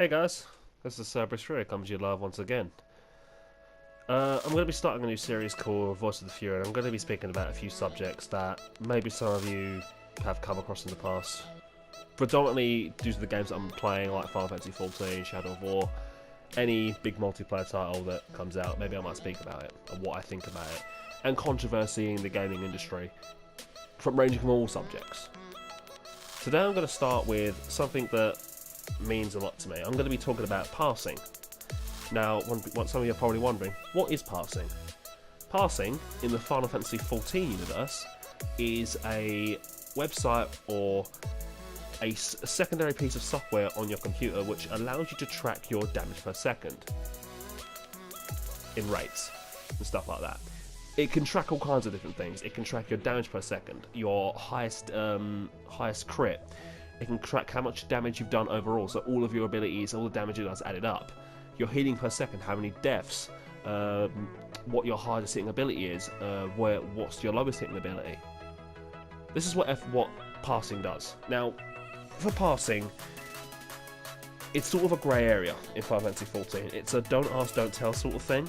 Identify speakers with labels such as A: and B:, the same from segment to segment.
A: Hey guys, this is SHAREfactory comes to you live once again. I'm going to be starting a new series called Voice of the Fury, and I'm going to be speaking about a few subjects that maybe some of you have come across in the past. Predominantly due to the games that I'm playing, like Final Fantasy XIV, Shadow of War, any big multiplayer title that comes out, maybe I might speak about it, and what I think about it, and controversy in the gaming industry, ranging from all subjects. Today I'm going to start with something that means a lot to me. I'm going to be talking about parsing. Now, some of you are probably wondering, what is parsing? Parsing, in the Final Fantasy XIV universe, is a website or a secondary piece of software on your computer which allows you to track your damage per second in rates and stuff like that. It can track all kinds of different things. It can track your damage per second, your highest crit. It can track how much damage you've done overall, so all of your abilities, all the damage you guys added up. Your healing per second, how many deaths, what your hardest hitting ability is, what's your lowest hitting ability. This is what parsing does. Now, for parsing, it's sort of a grey area in Final Fantasy XIV. It's a don't ask, don't tell sort of thing.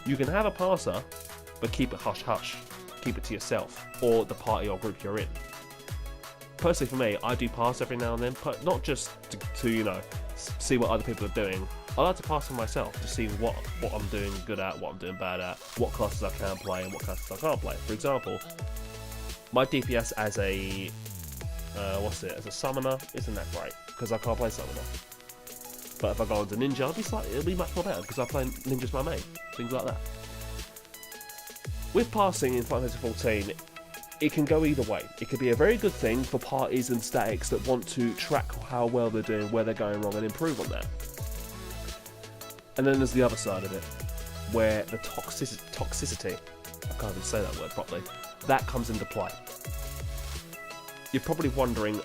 A: You can have a parser, but keep it hush-hush. Keep it to yourself, or the party or group you're in. Personally for me, I do parse every now and then, but not just to you know, see what other people are doing. I like to parse for myself to see what I'm doing good at, what I'm doing bad at, what classes I can play and what classes I can't play. For example, my DPS as a as a summoner isn't that great because I can't play summoner. But if I go into ninja, it'll be much more better because I play ninja's my main, things like that. With parsing in Final Fantasy XIV, it can go either way. It could be a very good thing for parties and statics that want to track how well they're doing, where they're going wrong, and improve on that. And then there's the other side of it, where the toxicity, I can't even say that word properly, that comes into play. You're probably wondering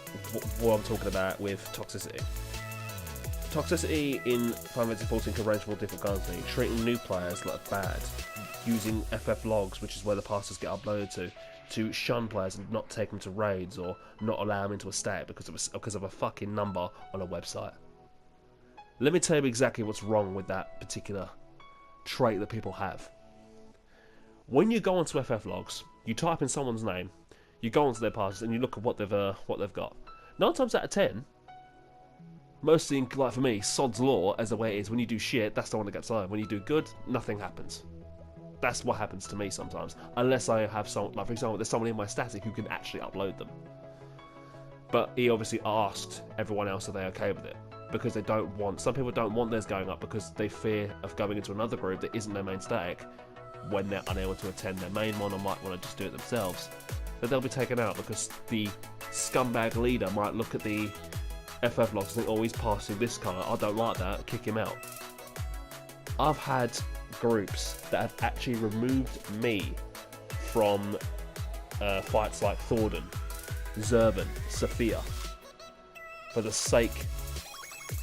A: what I'm talking about with toxicity. Toxicity in Final Fantasy XIV can range from all different kinds of things, treating new players like bad, using FF logs, which is where the parsers get uploaded to shun players and not take them to raids or not allow them into a stat because of a fucking number on a website. Let me tell you exactly what's wrong with that particular trait that people have. When you go onto FF logs, you type in someone's name, you go onto their parsers and you look at what they've got. 9 times out of 10, mostly like for me, sod's law as the way it is. When you do shit, that's the one that gets high. When you do good, nothing happens. That's what happens to me sometimes, unless I have someone, like for example, there's someone in my static who can actually upload them. But he obviously asked everyone else are they okay with it, because they don't want, some people don't want theirs going up because they fear of going into another group that isn't their main static when they're unable to attend their main one or might want to just do it themselves. That they'll be taken out because the scumbag leader might look at the FF logs and think, oh, he's passing this colour, I don't like that, kick him out. I've had groups that have actually removed me from fights like Thordan, Zurban, Sophia, for the sake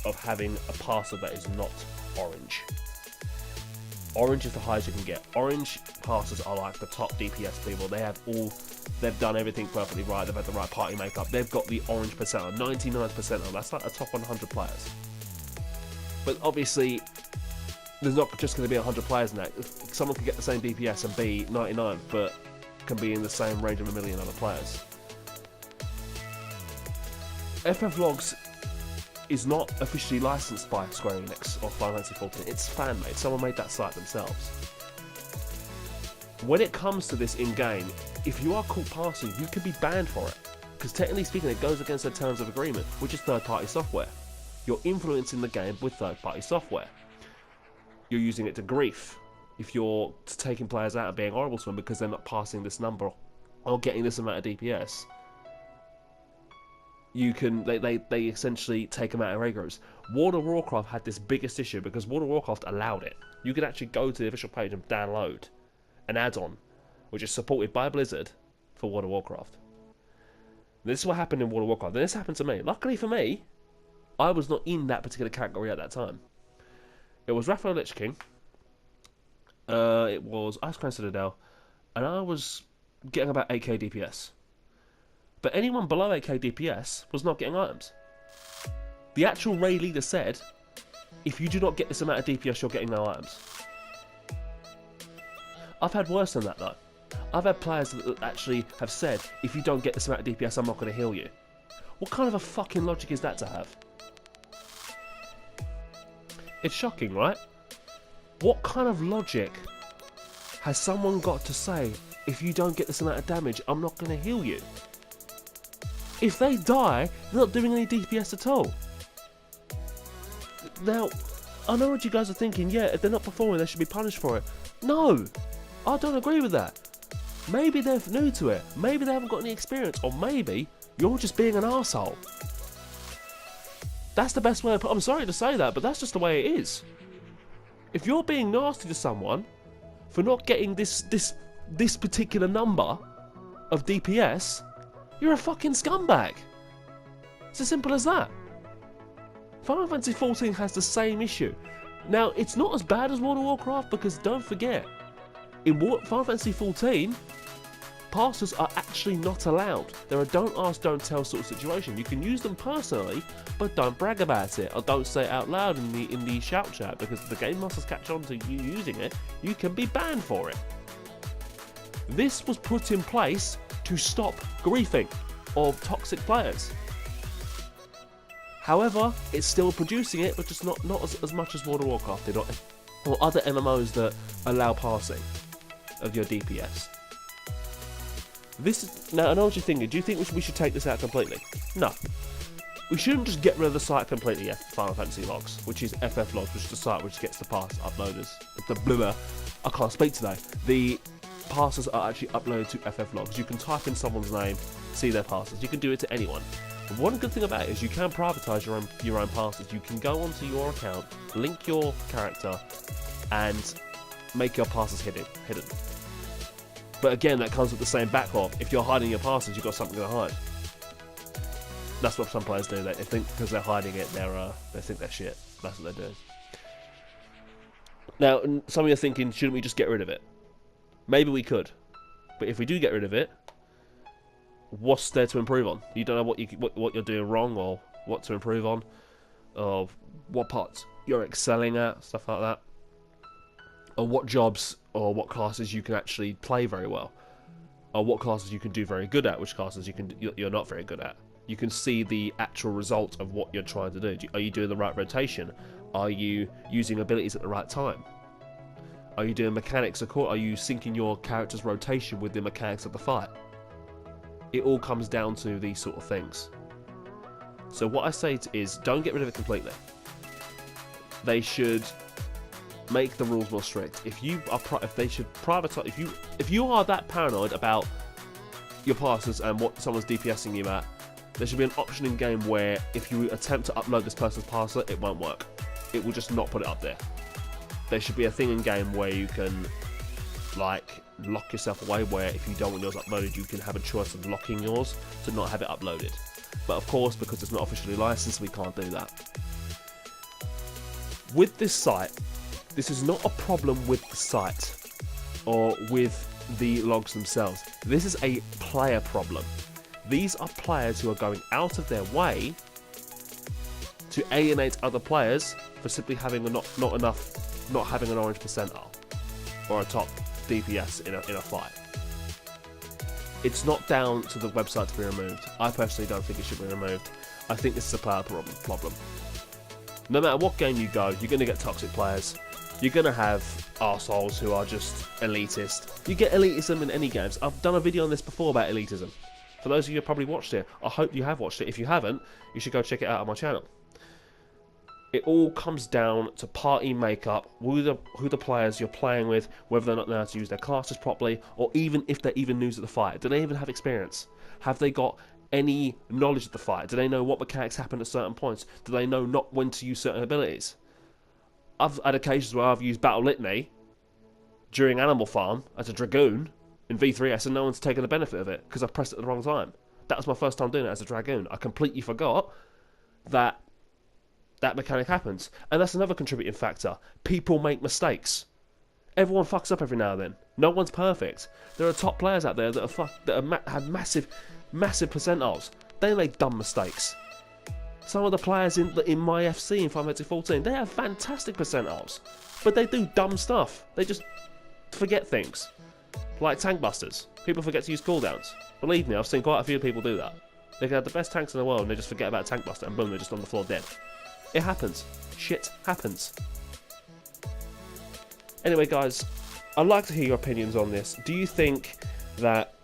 A: of having a parser that is not orange. Orange is the highest you can get. Orange parsers are like the top DPS people. They've done everything perfectly right. They've had the right party makeup. They've got the orange percent, 99% of them. That's like the top 100 players. But obviously, there's not just going to be 100 players in that. Someone can get the same DPS and be 99, but can be in the same range of a million other players. FF Logs is not officially licensed by Square Enix or Final Fantasy XIV. It's fan-made. Someone made that site themselves. When it comes to this in-game, if you are caught parsing, you can be banned for it. Because technically speaking, it goes against the terms of agreement, which is third-party software. You're influencing the game with third-party software. You're using it to grief. If you're taking players out and being horrible to them because they're not passing this number or getting this amount of DPS, they essentially take them out of raid groups. World of Warcraft had this biggest issue because World of Warcraft allowed it. You could actually go to the official page and download an add-on which is supported by Blizzard for World of Warcraft. This is what happened in World of Warcraft, and this happened to me. Luckily for me, I was not in that particular category at that time. It was Raphael Lich King, it was Ice Crown Citadel, and I was getting about 8k DPS. But anyone below 8k DPS was not getting items. The actual raid leader said, if you do not get this amount of DPS, you're getting no items. I've had worse than that though. I've had players that actually have said, if you don't get this amount of DPS, I'm not going to heal you. What kind of a fucking logic is that to have? It's shocking, right? What kind of logic has someone got to say, if you don't get this amount of damage, I'm not going to heal you? If they die, they're not doing any DPS at all. Now, I know what you guys are thinking, yeah, if they're not performing, they should be punished for it. No, I don't agree with that. Maybe they're new to it, maybe they haven't got any experience, or maybe you're just being an arsehole. That's the best way to put it. I'm sorry to say that, but that's just the way it is. If you're being nasty to someone for not getting this particular number of DPS, you're a fucking scumbag. It's as simple as that. Final Fantasy XIV has the same issue. Now, it's not as bad as World of Warcraft, because don't forget, in Final Fantasy XIV, passes are actually not allowed. They're a don't ask, don't tell sort of situation. You can use them personally, but don't brag about it, or don't say it out loud in the shout chat, because if the game masters catch on to you using it, you can be banned for it. This was put in place to stop griefing of toxic players. However, it's still producing it, but just not as much as World of Warcraft did, or other MMOs that allow passing of your DPS. Now, I know what you're thinking. Do you think we should take this out completely? No. We shouldn't just get rid of the site completely, Final Fantasy Logs, which is FF Logs, which is the site which gets the pass uploaders. I can't speak today. The passes are actually uploaded to FF Logs. You can type in someone's name, see their passes. You can do it to anyone. But one good thing about it is you can privatize your own passes. You can go onto your account, link your character, and make your passes hidden. But again, that comes with the same backlog. If you're hiding your passes, you've got something to hide. That's what some players do. They think because they're hiding it, they think they're shit. That's what they're doing. Now, some of you are thinking, shouldn't we just get rid of it? Maybe we could, but if we do get rid of it, what's there to improve on? You don't know what you're doing wrong, or what to improve on, or what parts you're excelling at, stuff like that, or what jobs or what classes you can actually play very well, or what classes you can do very good at, which classes you're not very good at. You can see the actual result of what you're trying to do. Are you doing the right rotation? Are you using abilities at the right time? Are you doing mechanics? Are you syncing your character's rotation with the mechanics of the fight? It all comes down to these sort of things. So what I say is, don't get rid of it completely. They should make the rules more strict. If they should privatize. If you are that paranoid about your passes and what someone's DPSing you at, there should be an option in game where if you attempt to upload this person's passer, it won't work. It will just not put it up there. There should be a thing in game where you can lock yourself away, where if you don't want yours uploaded, you can have a choice of locking yours to not have it uploaded. But of course, because it's not officially licensed, we can't do that. With this site, this is not a problem with the site or with the logs themselves. This is a player problem. These are players who are going out of their way to alienate other players for simply having not having an orange percentile or a top DPS in a fight. It's not down to the website to be removed. I personally don't think it should be removed. I think this is a player problem. No matter what game you go, you're going to get toxic players. You're going to have arseholes who are just elitist. You get elitism in any games. I've done a video on this before about elitism. For those of you who probably watched it, I hope you have watched it. If you haven't, you should go check it out on my channel. It all comes down to party makeup, who the players you're playing with, whether they're not know how to use their classes properly, or even if they're even new to the fight. Do they even have experience? Have they got any knowledge of the fight? Do they know what mechanics happen at certain points? Do they know not when to use certain abilities? I've had occasions where I've used Battle Litany during Animal Farm as a Dragoon in V3S and no one's taken the benefit of it because I pressed it at the wrong time. That was my first time doing it as a Dragoon. I completely forgot that mechanic happens. And that's another contributing factor. People make mistakes. Everyone fucks up every now and then. No one's perfect. There are top players out there that have massive percentiles. They make dumb mistakes. Some of the players in my FC in Final Fantasy 14, they have fantastic percentiles, but they do dumb stuff. They just forget things, like tank busters. People forget to use cooldowns. Believe me, I've seen quite a few people do that. They can have the best tanks in the world and they just forget about tank buster, and boom, they're just on the floor dead. It happens. Shit happens. Anyway, guys, I'd like to hear your opinions on this. Do you think that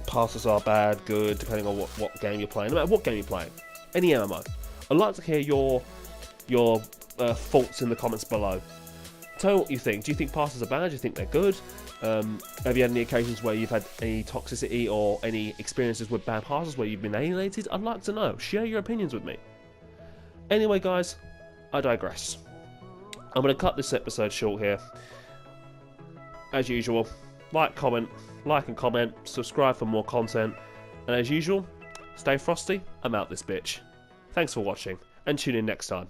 A: passes are bad, good, depending on what game you're playing? No matter what game you're playing, any MMO. I'd like to hear your thoughts in the comments below. Tell me what you think. Do you think passes are bad? Do you think they're good? Have you had any occasions where you've had any toxicity or any experiences with bad passes where you've been alienated? I'd like to know. Share your opinions with me. Anyway, guys, I digress. I'm going to cut this episode short here. As usual, like and comment, subscribe for more content, and as usual, stay frosty. I'm out this bitch. Thanks for watching, and tune in next time.